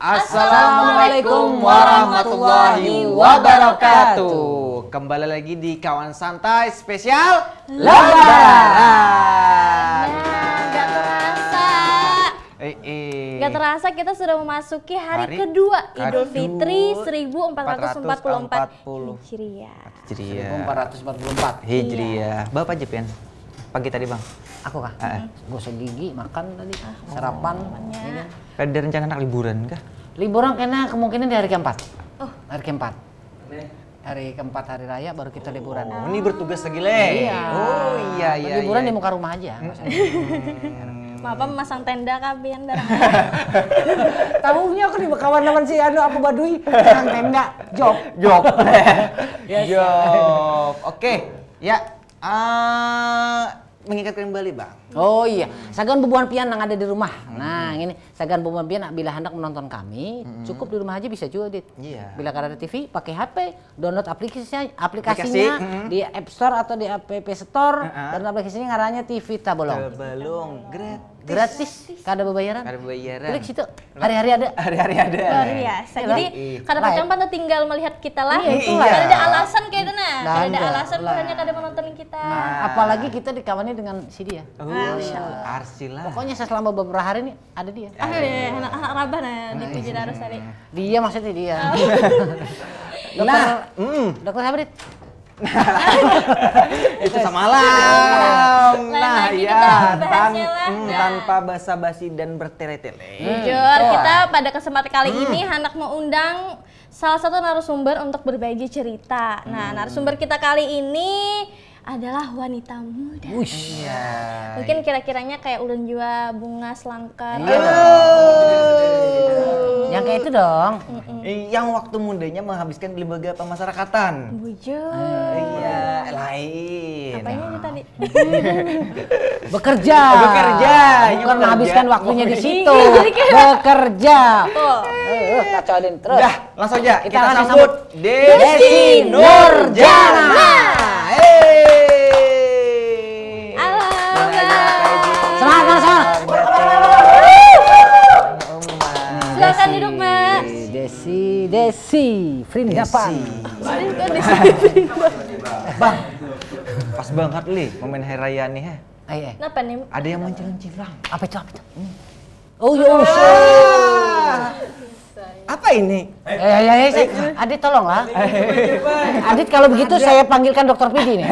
Assalamualaikum warahmatullahi wabarakatuh. Kembali lagi di Kawan Santai spesial Lebaran. Gak terasa. Gak terasa kita sudah memasuki hari kedua Idul Fitri 1444 Hijriah. 1444 Hijriah. Bapak aja Pian. Pagi tadi Bang. Aku kah? Gosok gigi, makan tadi, sarapan. Ada rencana anak liburan kah? Liburan kayaknya kemungkinan di hari keempat. Hari keempat. Hari keempat hari raya baru kita liburan. Ini bertugas lagi Le. Iya. Oh iya. Liburan di muka rumah aja. Bapak memasang tenda kabian barang. Tahunya aku di kawan teman si apa Baduy, pasang tenda, job. Job. Yes. Oke. Ya. Mengingatkan kembali Bang. Oh iya, Sagan Bubuan Pian yang ada di rumah. Nah, ini Sagan Bubuan Pian bila hendak menonton kami, cukup di rumah aja bisa juga, Dit. Iya. Bila ada TV, pakai HP, download aplikasinya di App Store atau di App Store, dan aplikasinya ngarannya TV Tabolong. Tabolong Gratis, kada berbayaran. Kada berbayaran. Klik situ. Hari-hari ada. Hari-hari ada. Luar biasa. Jadi kada macam pada tinggal melihat kita lah. Iya. Kada ada alasan kayak itu nah. Kada ada Ada. alasan hanya kada menonton kita. Apalagi kita dikawani dengan si dia. Arsila. Pokoknya selama beberapa hari ini ada dia. Anak rabah nah di Puji Darus tadi. Dia maksudnya dia. Dokter Sabrit. Itu semalam. Nah lagi ya, kita bahasnya lah. tanpa basa-basi dan bertele-tele. Jujur, kita pada kesempatan kali ini hendak mengundang salah satu narasumber untuk berbagi cerita. Nah, narasumber kita kali ini adalah wanita muda. Iya. Mungkin kira-kiranya kayak ulun jua bunga selangkar. Yang kayak itu dong. Yang waktu mudanya menghabiskan di lembaga pemasyarakatan. Bujur. Iya, lain. Apanya ini tadi? Bekerja. Bukan menghabiskan waktunya di situ. Bekerja. Tuh. Kacauin terus. Udah, langsung aja kita langsung sambut Desi Nurjana. Silakan duduk, Mbak. Desi, Frindapan. Bang, pas banget li momen hari raya nih ya. Kenapa nih? Ada yang mencilang-cilang. Apa itu? Oh ya, Apa ini? Adit tolonglah. Adit kalau begitu saya panggilkan dokter Pidi nih.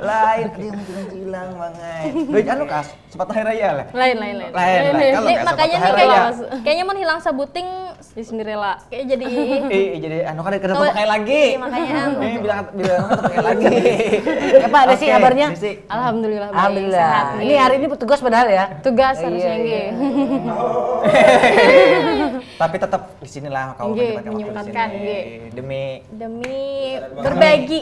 Lain, ada yang mencilang-cilang banget. Duit anu kas, sepatu hari raya lah. Lain. Kalau nggak Makanya sepatu nih hari raya. kayaknya mau hilang sebuting Bismillah. Kayak jadi Jadi anu kan kita pakai lagi. Iya, makanya. Bilang pakai lagi. Ya Pak, Desi kabarnya? Desi. Alhamdulillah baik. Alhamdulillah. Sehat nih. Ini hari ini petugas padahal ya. Tugas harusnya nggih. Tapi tetap di sinilah kau Nggih, pakai waktu menyempatkan, di sini. nggih. Demi berbagi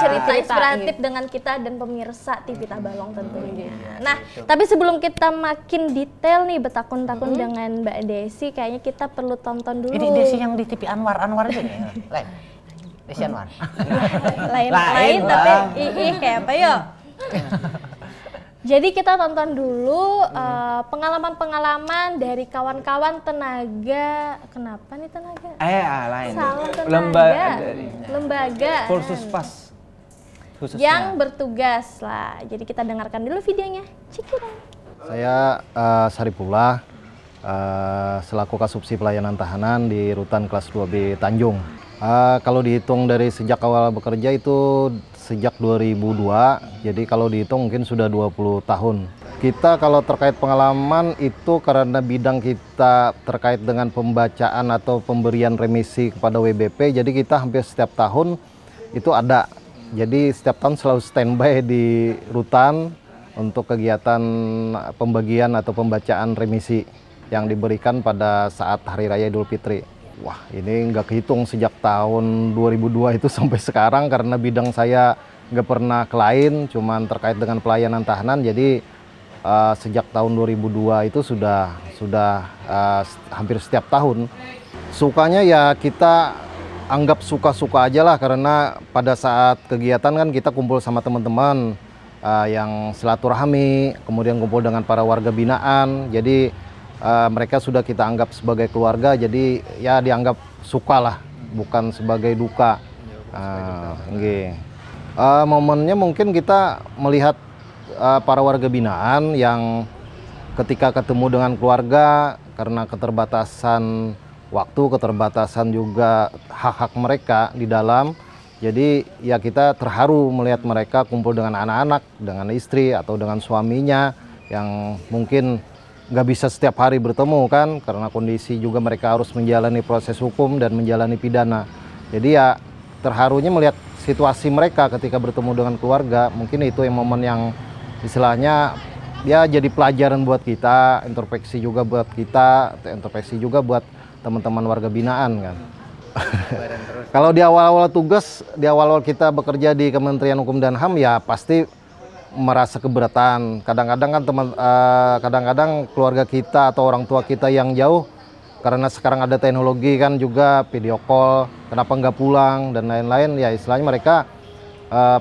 cerita inspiratif dengan kita dan pemirsa TV Tabalong tentunya. Nah, tapi sebelum kita makin detail nih bertakun-takun dengan Mbak Desi, kayaknya kita perlu tonton dulu. Ini Desi yang di TV Anwar itu nih. Lain. Desi Anwar. lain tapi kayak apa yuk? Jadi kita tonton dulu pengalaman-pengalaman dari kawan-kawan tenaga. Kenapa nih tenaga? lain. Salah tenaga. Lembaga. Polsuspas. Yang bertugas lah. Jadi kita dengarkan dulu videonya. Cikiran. Saya Saripullah, selaku Kasubsi Pelayanan Tahanan di Rutan Kelas 2B Tanjung. Kalau dihitung dari sejak awal bekerja itu sejak 2002, jadi kalau dihitung mungkin sudah 20 tahun. Kita kalau terkait pengalaman itu karena bidang kita terkait dengan pembacaan atau pemberian remisi kepada WBP, jadi kita hampir setiap tahun itu ada. Jadi setiap tahun selalu standby di Rutan untuk kegiatan pembagian atau pembacaan remisi yang diberikan pada saat Hari Raya Idul Fitri. Wah, ini nggak kehitung sejak tahun 2002 itu sampai sekarang karena bidang saya nggak pernah ke lain, cuman terkait dengan pelayanan tahanan. Jadi sejak tahun 2002 itu sudah hampir setiap tahun. Sukanya ya kita anggap suka-suka aja lah, karena pada saat kegiatan kan kita kumpul sama teman-teman yang silaturahmi, kemudian kumpul dengan para warga binaan. Jadi mereka sudah kita anggap sebagai keluarga, jadi ya dianggap suka lah, bukan sebagai duka. Momennya mungkin kita melihat para warga binaan yang ketika ketemu dengan keluarga karena keterbatasan waktu, keterbatasan juga hak-hak mereka di dalam. Jadi ya kita terharu melihat mereka kumpul dengan anak-anak, dengan istri atau dengan suaminya yang mungkin nggak bisa setiap hari bertemu kan, karena kondisi juga mereka harus menjalani proses hukum dan menjalani pidana. Jadi ya terharunya melihat situasi mereka ketika bertemu dengan keluarga. Mungkin itu yang momen yang istilahnya ya jadi pelajaran buat kita, introspeksi juga buat kita, introspeksi juga buat teman-teman warga binaan kan. Kalau di awal-awal tugas, di awal-awal kita bekerja di Kementerian Hukum dan HAM ya pasti merasa keberatan. Kadang-kadang kan kadang-kadang keluarga kita atau orang tua kita yang jauh, karena sekarang ada teknologi kan juga video call, kenapa nggak pulang dan lain-lain, ya istilahnya mereka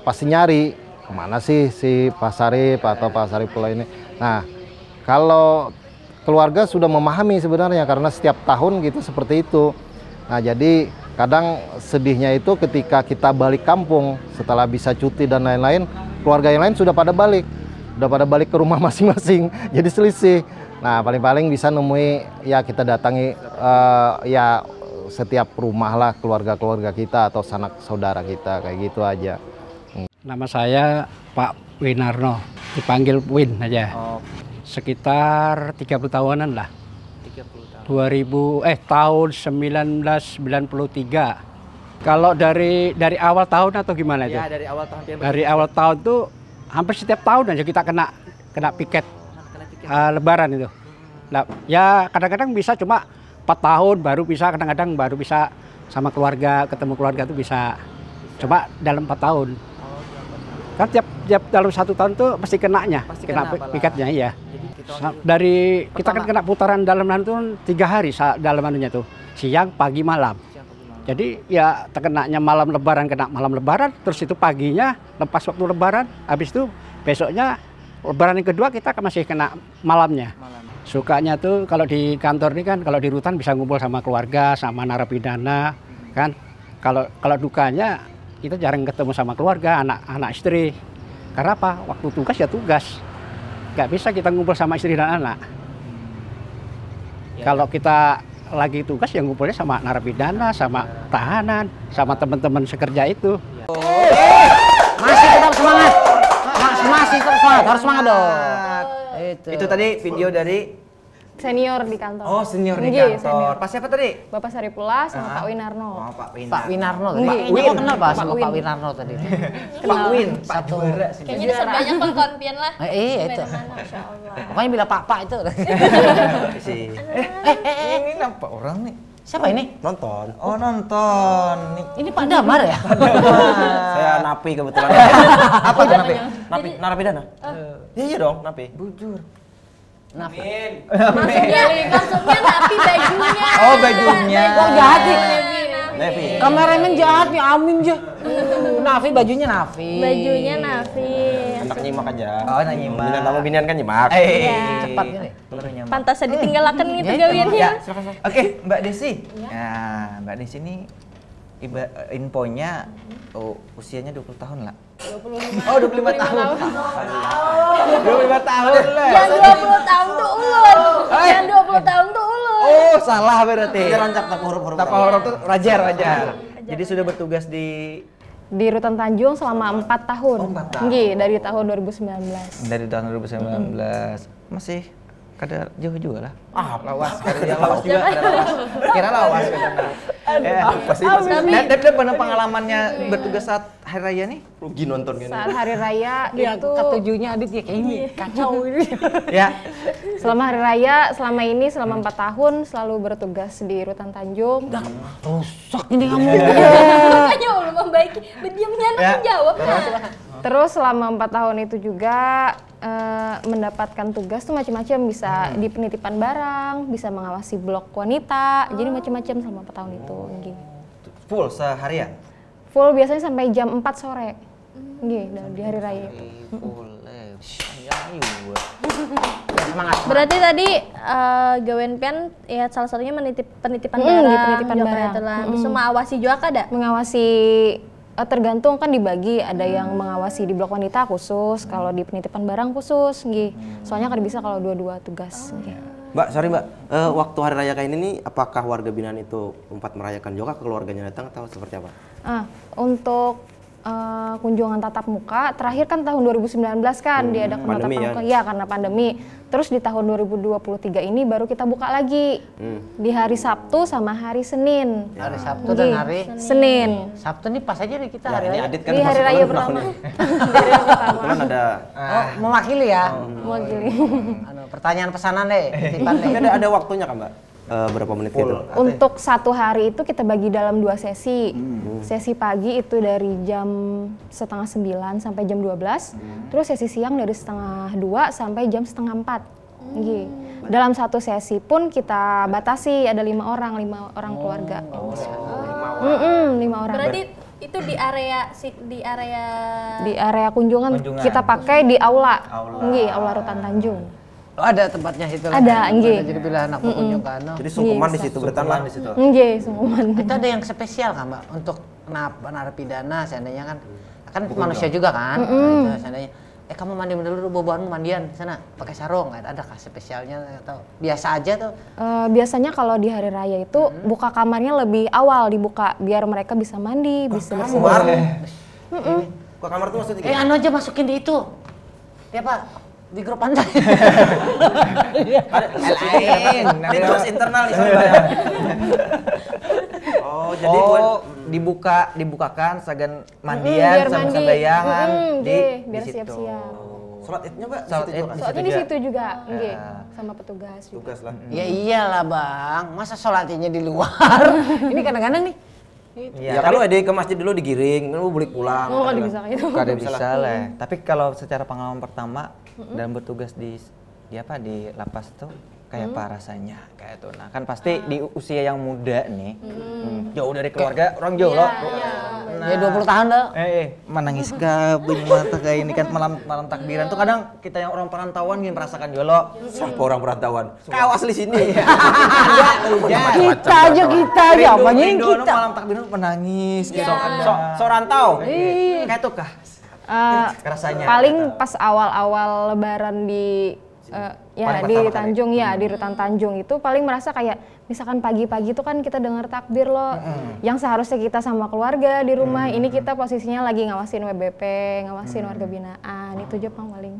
pasti nyari kemana sih si Pak Sarip atau Pak Saripullah ini. Nah, kalau keluarga sudah memahami sebenarnya karena setiap tahun gitu seperti itu. Nah, jadi kadang sedihnya itu ketika kita balik kampung setelah bisa cuti dan lain-lain, keluarga yang lain sudah pada balik ke rumah masing-masing, jadi selisih. Nah, paling-paling bisa nemui ya kita datangi ya setiap rumah lah keluarga-keluarga kita atau sanak saudara kita, kayak gitu aja. Nama saya Pak Winarno, dipanggil Win aja. Sekitar 30 tahunan lah. tahun 1993. Kalau dari awal tahun atau gimana itu? Ya, dari awal tahun. Dari awal tahun tuh hampir setiap tahun aja kita kena piket Lebaran itu. Nah, ya kadang-kadang bisa cuma 4 tahun baru bisa, kadang-kadang baru bisa sama keluarga, ketemu keluarga tuh bisa. Cuma dalam 4 tahun. Kan tiap dalam 1 tahun tuh pasti kenanya, kena piketnya iya. Dari kita kan kena putaran dalaman itu 3 hari dalam anunya tuh, siang, pagi, malam. Jadi ya terkenanya malam Lebaran, kena malam Lebaran, terus itu paginya lepas waktu Lebaran, habis itu besoknya Lebaran yang kedua kita masih kena malamnya. Sukanya tuh kalau di kantor ini kan, kalau di rutan bisa ngumpul sama keluarga, sama narapidana kan. Kalau dukanya kita jarang ketemu sama keluarga, anak istri. Karena apa? Waktu tugas ya tugas. Nggak bisa kita ngumpul sama istri dan anak. Kalau kita lagi tugas ya ngumpulnya sama narapidana, sama tahanan, sama teman-teman sekerja itu. Masih tetap semangat. Masih tetap semangat, harus semangat dong. Itu tadi video dari Senior di kantor. Oh, senior di Nggih, kantor. senior. Pas siapa tadi? Bapak Saripullah sama Pak Winarno. Oh, Pak Win. Pak Winarno tadi. Nggih, Ini kok kenal Pak sama Pak Win. Pak Winarno tadi? Pak Win, Pak juara sih. Kayaknya udah sebanyak pengkampian lah. Iya itu. Masya Allah. Pokoknya bilang Pak itu. sih. Ini nampak orang nih. Siapa ini? Nonton. Oh, nonton. Ini Pak Damar ya? Saya napi kebetulan. Apa itu napi? Napi narapidana? Iya dong, napi. Bujur. Maksudnya napi bajunya. Oh, bajunya. Kok jahat sih? Napi. Kameramen jahat nih, amin aja. Nafi, bajunya Nafi. Bajunya Nafi. Anak nyimak aja. Oh, anak nyimak. Bintang tamu binian kan nyimak. Cepat ini. Pantasnya ditinggalkan gitu Ya, gawiannya. Ya, Oke, Mbak Desi. Nah, Mbak Desi ini infonya usianya 20 tahun lah. 25. Oh, 25 tahun. 25 tahun lah. Yang 20 tahun tuh ulun. Yang 20 tahun tuh ulun. Oh, salah berarti. rancak tak huruf-huruf. Tapa huruf tuh wajar. Jadi sudah bertugas di Rutan Tanjung selama 4 tahun. Oh, 4 tahun. Nggih, dari tahun 2019. dari tahun 2019. Masih kada jauh juga lah. Lawas. Kada lawas juga, kada lawas. Kira lawas katanya. Pasti. Dan benar pengalamannya bertugas saat hari raya nih? Rugi nonton kan. Saat hari raya Dia itu ketujuhnya Adit ya kayak ini kacau ini. Ya. selama hari raya selama 4 tahun selalu bertugas di Rutan Tanjung. Rusak ini kamu. Makanya belum membaiki, berdiamnya anak jawab. Terus selama 4 tahun itu juga mendapatkan tugas tuh macam-macam, bisa di penitipan barang, bisa mengawasi blok wanita, jadi macam-macam selama 4 tahun itu. Nggih. Full seharian? Full biasanya sampai jam 4 sore. Nggih, di hari raya itu. Full. semangat. Berarti tadi gawean pian ya salah satunya penitipan Di barang. penitipan juga barang. itulah. Bisa mengawasi juga kada? Mengawasi tergantung kan dibagi, ada yang mengawasi di blok wanita khusus, kalau di penitipan barang khusus, nggih. Soalnya kan bisa kalau dua-dua tugas. Nggih. Mbak, sorry Mbak, waktu hari raya kayak ini nih, apakah warga binaan itu sempat merayakan juga keluarganya datang atau seperti apa? Untuk kunjungan tatap muka, terakhir kan tahun 2019 kan diadakan tatap pandemi muka, ya? ya karena pandemi. Terus di tahun 2023 ini baru kita buka lagi di hari Sabtu sama hari Senin. Hari Sabtu dan hari Senin. Sabtu nih pas aja nih kita Ya, hari ini raya. Adit kan Di hari masuk raya bulan pertama. nih. Di hari raya pertama. Kebetulan ada Oh, mewakili ya. Mewakili. Pertanyaan pesanan deh, titipan deh. tapi ada waktunya kan Mbak? Berapa menit gitu? Untuk satu hari itu kita bagi dalam 2 sesi. Sesi pagi itu dari jam 8:30 sampai jam 12. Terus sesi siang dari 1:30 sampai jam 3:30. Nggih. Dalam satu sesi pun kita batasi ada 5 orang keluarga. 5 orang. Berarti itu di Di area kunjungan. Kita pakai di aula. Nggih, aula Rutan Tanjung. Oh, ada tempatnya situ. Ada, nggih. Jadi bila anak berkunjung kan. Jadi sungkuman di situ, bertahan di situ. Nggih, sungguhan. Itu ada yang spesial kan Mbak untuk narapidana seandainya kan manusia juga kan. Nah, itu seandainya kamu mandi dulu boboanmu mandian sana pakai sarung, adakah spesialnya atau biasa aja tuh? Biasanya kalau di hari raya itu buka kamarnya lebih awal dibuka biar mereka bisa mandi, bisa bersih. Kok kamar tuh maksudnya? Anu aja masukin di itu. Ya Pak, di grup pantai. Lain. Ini tugas internal nih sorry Mbak ya. Oh, jadi dibukakan sagan mandian biar sama mandi. sembayangan Biar situ. siap-siap. Sholat Idnya Mbak? Sholat Id juga? Soalnya di situ juga, nggih, sama petugas juga. Tugas lah. Ya iyalah Bang, masa sholatnya di luar? Ini kadang-kadang nih. Ya, kalau ada ke masjid dulu digiring, lu balik pulang. Oh, kan bisa kayak gitu. Kada bisa lah. Tapi kalau secara pengalaman pertama dan bertugas di lapas tuh kayak apa rasanya kayak tuh. Nah, kan pasti di usia yang muda nih. Jauh dari keluarga, orang jauh loh. Ya 20 tahun dah. Menangis kabeh mata kayak ini kan malam takbiran tuh kadang kita yang orang perantauan gini merasakan jolo. Siapa orang perantauan? Kau asli sini. Kita aja apanya yang Rindu, kita. malam takbiran menangis gitu. So rantau. Kayak tuh kah? Rasanya. Paling pas awal-awal lebaran di Paling di pertama kali. Tanjung ya, di Rutan Tanjung itu paling merasa kayak misalkan pagi-pagi itu kan kita dengar takbir loh. Yang seharusnya kita sama keluarga di rumah, ini kita posisinya lagi ngawasin WBP, ngawasin warga binaan. Itu aja Pang paling.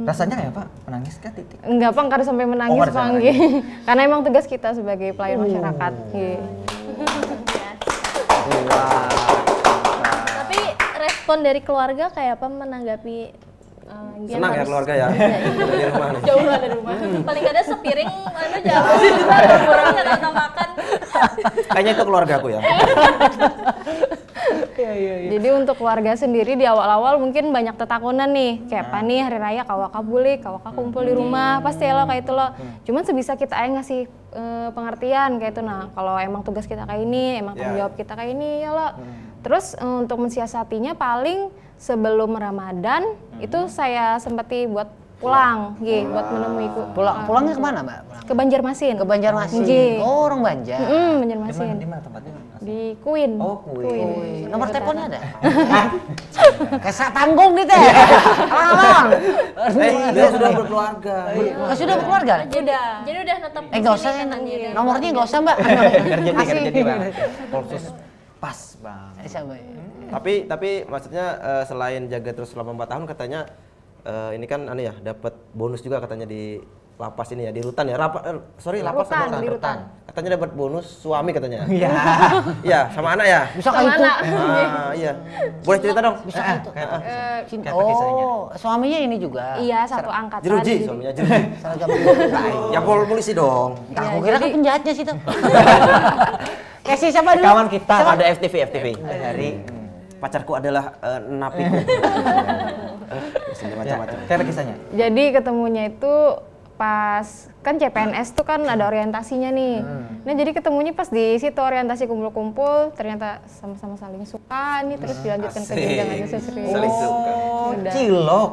Rasanya kayak apa? Menangis kah titik? Enggak Pang, kada sampai menangis kada Pang. sampai Nggih. Karena emang tugas kita sebagai pelayan masyarakat. Nggih. Tapi respon dari keluarga kayak apa menanggapi Senang ya keluarga ya. Dari rumah nih. jauh lah dari rumah. Paling ada sepiring jauh kurangnya kata makan. Kayaknya itu keluarga aku ya. Jadi untuk keluarga sendiri di awal-awal mungkin banyak tetakunan nih, kayak apa nih hari raya kawaka bulik, kawaka kumpul di rumah, pasti ya lo kayak itu lo. Cuman sebisa kita aja ngasih pengertian kayak itu. Nah, kalau emang tugas kita kayak ini, emang tanggung jawab kita kayak ini ya lo. Terus untuk mensiasatinya paling sebelum Ramadan itu saya sempati buat pulang, buat menemui Pulangnya kemana Mbak? ke Banjarmasin. Ke Banjarmasin. Nggih. Oh, orang Banjar. Banjarmasin. Di mana tempatnya? Di Kuin. Oh, Kuin. Nomor teleponnya ada? Kayak tanggung gitu ya? Alang. Dia sudah berkeluarga. Sudah berkeluarga? Jadi udah tetap. Nggak usah, nomornya nggak usah Mbak. Kerja Bang. Polsus pas Bang. Tapi maksudnya selain jaga terus selama 4 tahun katanya ini kan ya dapat bonus juga katanya di lapas ini ya, di Rutan ya. Lapas sama di Rutan. Katanya dapat bonus suami katanya. Iya. Iya, sama anak ya. Bisa kayak itu. Iya. Boleh cerita dong? Bisa kayak itu. Kayak apa kisahnya? Oh, suaminya ini juga. Iya, satu angkatan. Jeruji suaminya jeruji. Seragam. Ya polisi dong. Aku kira kan penjahatnya sih tuh. Kasih siapa dulu? Kawan kita Ada FTV. dari Pacarku adalah napiku. Macam-macam. kayak kisahnya. Jadi ketemunya itu pas kan CPNS tuh kan ada orientasinya nih. Nah jadi ketemunya pas di situ orientasi kumpul-kumpul, ternyata sama-sama saling suka nih, terus dilanjutkan ke jenjang aja serius. Saling suka. Udah. Cilok.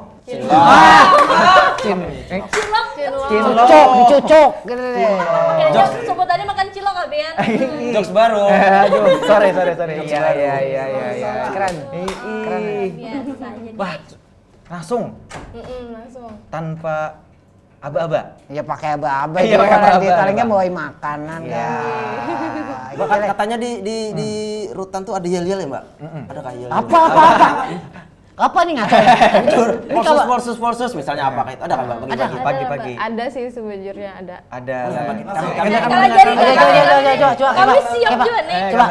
Cocok, dicocok gitu deh. Kayaknya sebutannya makan cilok kali ya. Jokes baru. Aduh, sorry. Iya. Keren. Biasa aja. Wah, langsung Langsung. tanpa aba-aba. Ya pakai aba-aba Iya, itu pakai kan aba-aba. detailnya bawain makanan Iya. ya. Katanya di rutan tuh ada yel-yel ya, Mbak? Adakah yel-yel? Apa? Apa nih ngatain? Ini kalau Porsus misalnya apa kayak itu ada kan Mbak bagi-bagi? Pagi-pagi. Ada sih sejujurnya ada. Ada. Kalau jadi coba. kami siap juga nih. Coba.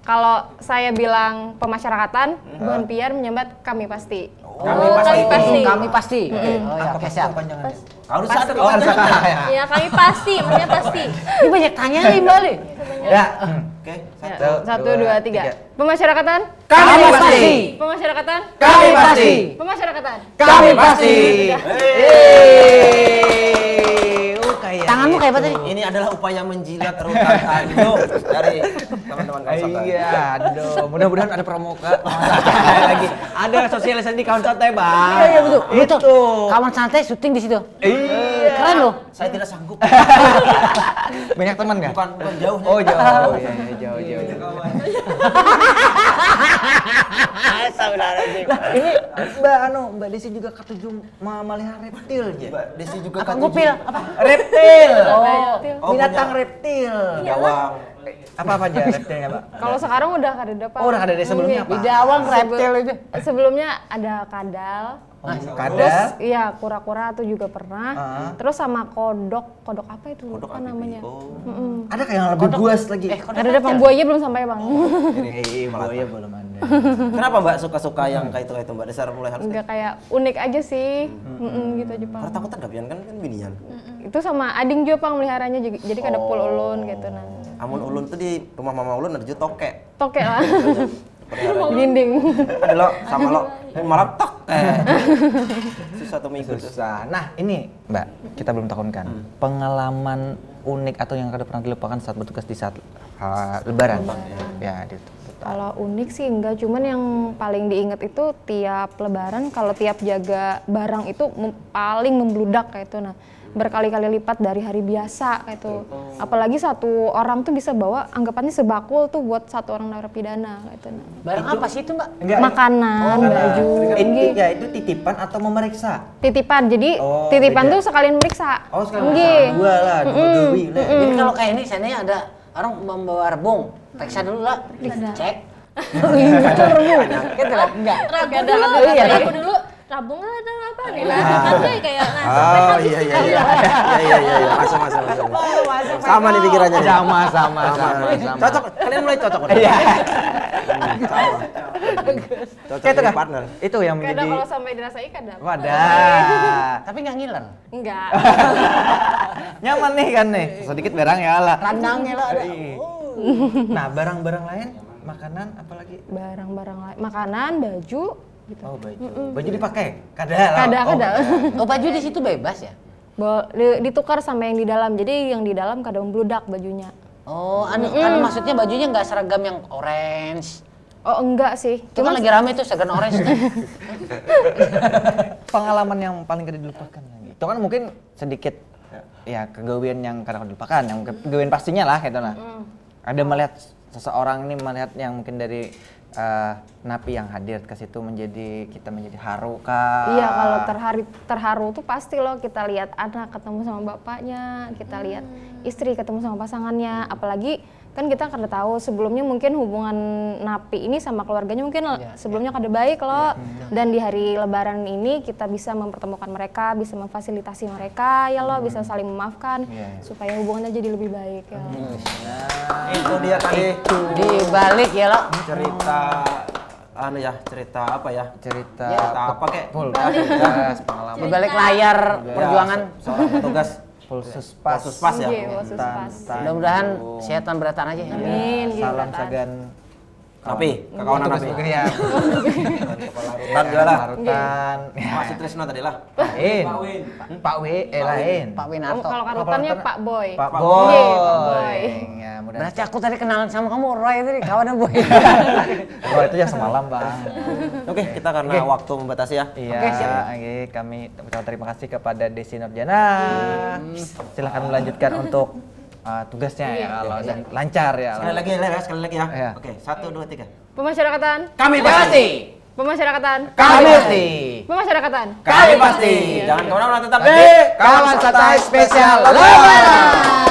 Kalau saya bilang pemasyarakatan, Bu Pian menyambat kami pasti. Kami pasti. Oh ya, oke siap. Harus ada Harus ada. Ya kami pasti, maksudnya pasti. Ini banyak tanya nih Mbak nih. Ya. Oke, Satu, dua, tiga. Pemasyarakatan? Kami pasti. Pemasyarakatan? Kami pasti. Pemasyarakatan? Kami pasti. Tanganmu kayak apa tadi? Ini adalah upaya menjilat rutan Tanjung dari teman-teman Kansata. Iya, aduh. Mudah-mudahan ada pramuka. Lagi. Ada sosialisasi di kawan santai, Bang. Iya betul. Betul. Kawan santai syuting di situ. Iya. Keren loh. Saya tidak sanggup. Banyak teman nggak? Bukan jauhnya. Oh, jauh. Iya, jauh. Lah, ini Mbak Desi juga ketujuh memelihara reptil ya? Mbak Desi juga Apa ngupil? Apa? Reptil. Oh, Binatang punya reptil. Gawang. Apa aja reptilnya, Mbak? Kalau sekarang udah kada ada, Pak. Oh, udah ada dari sebelumnya apa? Di dawang reptil itu. Sebelumnya ada kadal. Kadal. Terus iya kura-kura tuh juga pernah. Terus sama kodok apa itu? Kodok Lupa api. namanya. Oh. Ada kayak yang lebih buas lagi. Ada Bang Buaya belum sampai, Bang. Buaya belum ada. Kenapa Mbak suka-suka yang kayak itu Mbak? Dasar mulai harus. Enggak kayak unik aja sih. Gitu aja, Pak. Karena takutan gak Bian kan binian. Itu sama ading juga Pang meliharanya jadi kada pul ulun gitu nah. Amun ulun tuh di rumah mama ulun ada juga tokek. Toke lah. Di dinding. Ada lo sama lo malam tok. Susah tuh minggu. Susah. Nah, ini Mbak, kita belum tahunkan. Pengalaman unik atau yang kada pernah dilupakan saat bertugas di saat Lebaran. Ya, gitu. Kalau unik sih enggak, cuman yang paling diingat itu tiap Lebaran kalau tiap jaga barang itu paling membludak kayak itu. Nah, berkali-kali lipat dari hari biasa kayak itu. Apalagi satu orang tuh bisa bawa anggapannya sebakul tuh buat satu orang narapidana kayak itu. Nah. Barang apa sih itu, Mbak? Makanan, baju. Ya, itu titipan atau memeriksa? Titipan. Jadi Oh, titipan beda. tuh sekalian meriksa. Oh, sekarang Nggih. dua lah, dua dewi lah. Jadi kalau kayak ini seandainya ada orang membawa rebung, periksa dulu lah. Cek. Gitu lah. Enggak. Ragu dulu. Rabung ada apa nih? Kan kayak Oh iya. Masuk. Sama nih pikirannya. Sama. Cocok. Kalian mulai cocok udah. Iya. Sama. Cocok Itu jadi kan? partner. Itu yang Kadang menjadi kalau sampai dirasai kadang. wadah. Tapi nggak ngiler. Enggak. Nyaman nih kan nih. Sedikit barang ya lah. Randangnya lah ada. Nah, barang-barang lain, makanan apalagi? Barang-barang lain, makanan, baju gitu. Oh, baju. Baju dipakai? Kada. Oh, baju di situ bebas ya? Ditukar sama yang di dalam. Jadi yang di dalam kadang membludak bajunya. Oh, kan maksudnya bajunya nggak seragam yang orange. Oh, enggak sih. Itu kan lagi rame tuh seragam orange. Pengalaman yang paling kada dilupakan lagi. Itu kan mungkin sedikit ya kegawian yang kada dilupakan, yang kegawian pastinya lah gitu lah. Ada melihat seseorang ini melihat yang mungkin dari napi yang hadir ke situ kita menjadi haru kah? Iya, kalau terharu tuh pasti loh kita lihat anak ketemu sama bapaknya, kita lihat istri ketemu sama pasangannya, apalagi kan kita kada tahu sebelumnya mungkin hubungan napi ini sama keluarganya mungkin sebelumnya kada baik loh. Dan di hari Lebaran ini kita bisa mempertemukan mereka, bisa memfasilitasi mereka ya loh, bisa saling memaafkan supaya hubungannya jadi lebih baik ya. Itu dia tadi Di balik ya lo. cerita cerita apa ya? Cerita apa kek? tugas pengalaman. Di balik layar perjuangan. Seorang petugas Pulsuspas. Iya, Pulsuspas. Mudah-mudahan sehat dan beratan aja. Amin. Salam sagan Rapi, kekawanan Rapi. Juga ya. Dan juga lah. Rutan. Masih Tresno tadi lah. Lain. Pak W, lain. Pak Winarto. Kalau karutannya Pak Boy. Pak Iya, Pak Boy. Boy. Ya, mudah. Berarti aku tadi kenalan sama kamu, Roy tadi kawannya Boy. Oh, itu ya semalam, Bang. Oke, kita karena waktu membatasi ya. Iya, oke, kami ucapkan terima kasih kepada Desi Nurjana. Silahkan melanjutkan untuk tugasnya ya, kalau dan lancar ya. Sekali lagi ya. Iya. Oke, 1, 2, 3. Pemasyarakatan. Kami pasti. Pemasyarakatan. Kami pasti. Pemasyarakatan. Kami pasti. Jangan kemana-mana, tetap di Kawan Santai Spesial Lebaran.